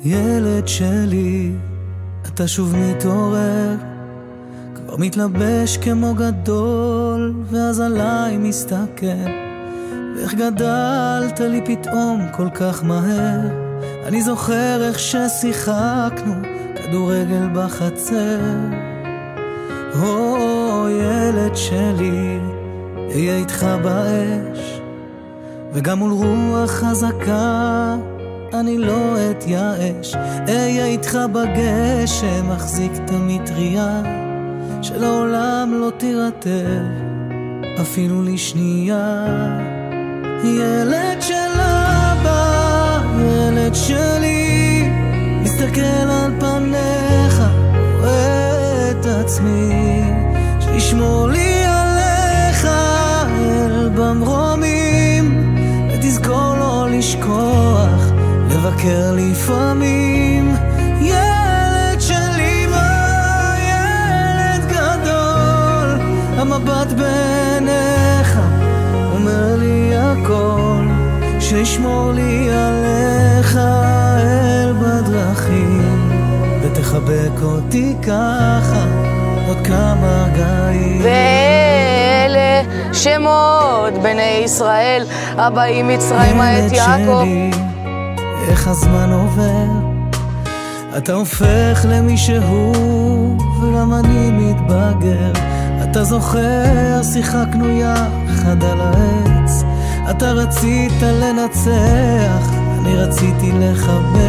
ילד שלי, אתה שוב מתעורר, כבר מתלבש כמו גדול, ואז עליי מסתכל, ואיך גדלת לי פתאום כל כך מהר. אני זוכר איך ששיחקנו כדורגל בחצר. ילד שלי, אהיה איתך באש, וגם מול רוח חזקה אני לא אתייאש. אהיה איתך בגשם, מחזיק את המטריה, שלעולם לא תירטב אפילו לשנייה. ילד של אבא, ילד שלי, מסתכל על פניך, רואה את עצמי, שישמור לי עליך אל במרומים, ותזכור לא לשכוח לבקר לפעמים. ילד שלי, מה ילד גדול, המבט בעיניך אומר לי הכל, שישמור לי עליך אל בדרכים, ותחבק אותי ככה עוד כמה רגעים. ואלה שמות בני ישראל הבאים מצרימה את יעקב. איך הזמן עובר, אתה הופך למי שהוא, וגם אני מתבגר. אתה זוכר, שיחקנו יחד על העץ, אתה רצית לנצח, אני רציתי לחבר.